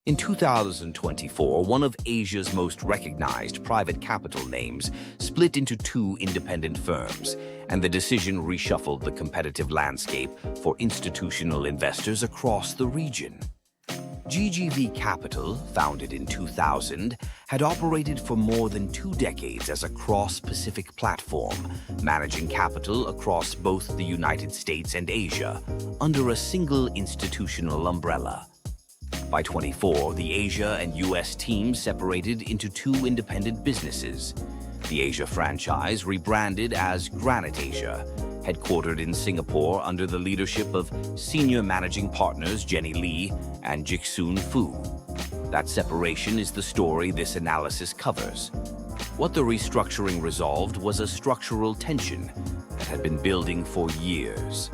In 2024, one of Asia's most recognized private capital names split into two independent firms, and the decision reshuffled the competitive landscape for institutional investors across the region. GGV Capital, founded in 2000, had operated for more than 2 decades as a cross-Pacific platform, managing capital across both the United States and Asia under a single institutional umbrella. By 2024, the Asia and US teams separated into 2 independent businesses. The Asia franchise rebranded as Granite Asia, headquartered in Singapore under the leadership of senior managing partners Jenny Lee and Jixun Fu. That separation is the story this analysis covers. What the restructuring resolved was a structural tension that had been building for years.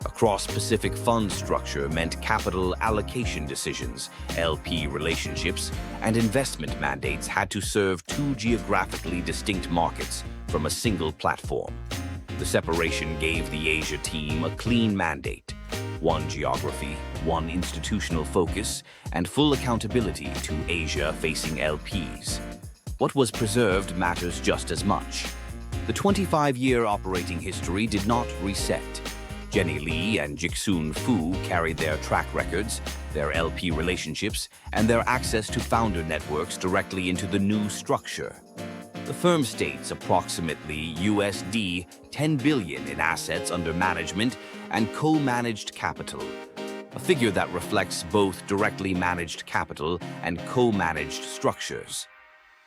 A cross-Pacific fund structure meant capital allocation decisions, LP relationships, and investment mandates had to serve 2 geographically distinct markets from a single platform. The separation gave the Asia team a clean mandate: 1 geography, 1 institutional focus, and full accountability to Asia-facing LPs. What was preserved matters just as much. The 25-year operating history did not reset. Jenny Lee and Jixun Fu carried their track records, their LP relationships, and their access to founder networks directly into the new structure. The firm states approximately USD 10 billion in assets under management and co-managed capital, a figure that reflects both directly managed capital and co-managed structures.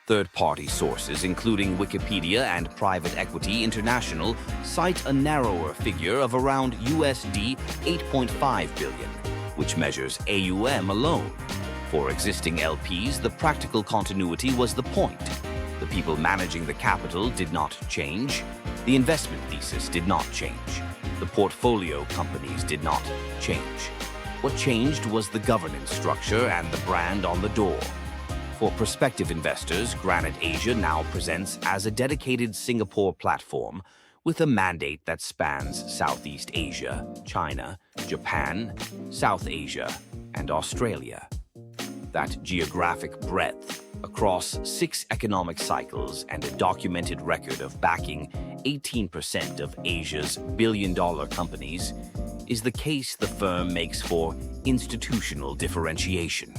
Third-party sources, including Wikipedia and Private Equity International, cite a narrower figure of around USD 8.5 billion, which measures AUM alone. For existing LPs, the practical continuity was the point. The people managing the capital did not change. The investment thesis did not change. The portfolio companies did not change. What changed was the governance structure and the brand on the door. For prospective investors, Granite Asia now presents as a dedicated Singapore platform with a mandate that spans Southeast Asia, China, Japan, South Asia, and Australia. That geographic breadth across 6 economic cycles and a documented record of backing 18% of Asia's billion-dollar companies is the case the firm makes for institutional differentiation.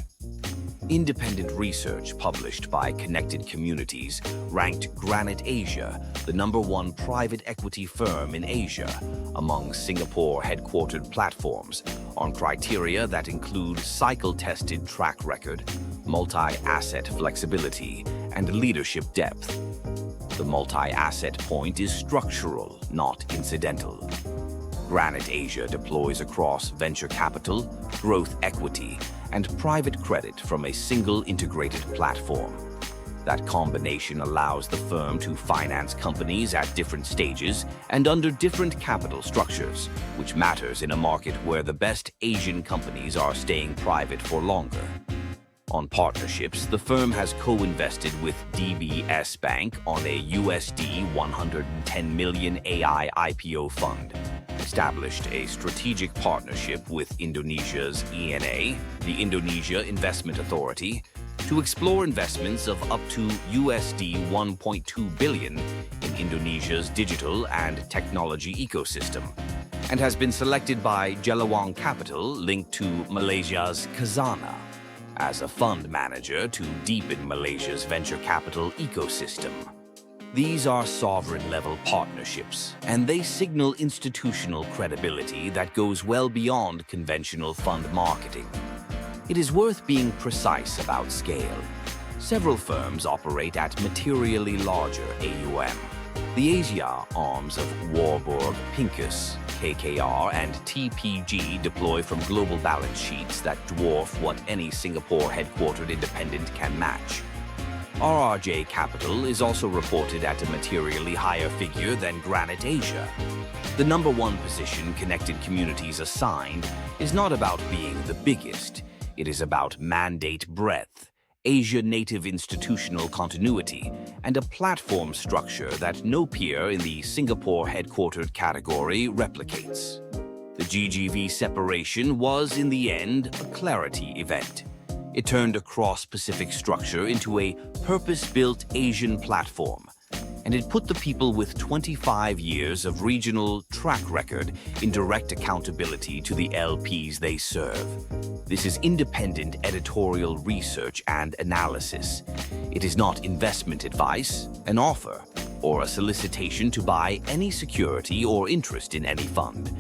Independent research published by Connected Communities ranked Granite Asia the #1 private equity firm in Asia among Singapore-headquartered platforms on criteria that include cycle-tested track record, multi-asset flexibility, and leadership depth. The multi-asset point is structural, not incidental. Granite Asia deploys across venture capital, growth equity, and private credit from a single integrated platform. That combination allows the firm to finance companies at different stages and under different capital structures, which matters in a market where the best Asian companies are staying private for longer. On partnerships, the firm has co-invested with DBS Bank on a USD 110 million AI IPO fund, established a strategic partnership with Indonesia's INA, the Indonesia Investment Authority, to explore investments of up to USD 1.2 billion in Indonesia's digital and technology ecosystem, and has been selected by Jelawang Capital, linked to Malaysia's Khazanah, as a fund manager to deepen Malaysia's venture capital ecosystem. These are sovereign-level partnerships, and they signal institutional credibility that goes well beyond conventional fund marketing. It is worth being precise about scale. Several firms operate at materially larger AUM. The Asia arms of Warburg Pincus, KKR, and TPG deploy from global balance sheets that dwarf what any Singapore-headquartered independent can match. RRJ Capital is also reported at a materially higher figure than Granite Asia. The #1 position Connected Communities assigned is not about being the biggest. It is about mandate breadth, Asia-native institutional continuity, and a platform structure that no peer in the Singapore-headquartered category replicates. The GGV separation was, in the end, a clarity event. It turned a cross-Pacific structure into a purpose-built Asian platform, and it put the people with 25 years of regional track record in direct accountability to the LPs they serve. This is independent editorial research and analysis. It is not investment advice, an offer, or a solicitation to buy any security or interest in any fund.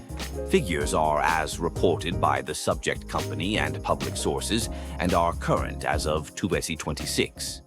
Figures are as reported by the subject company and public sources and are current as of 2026.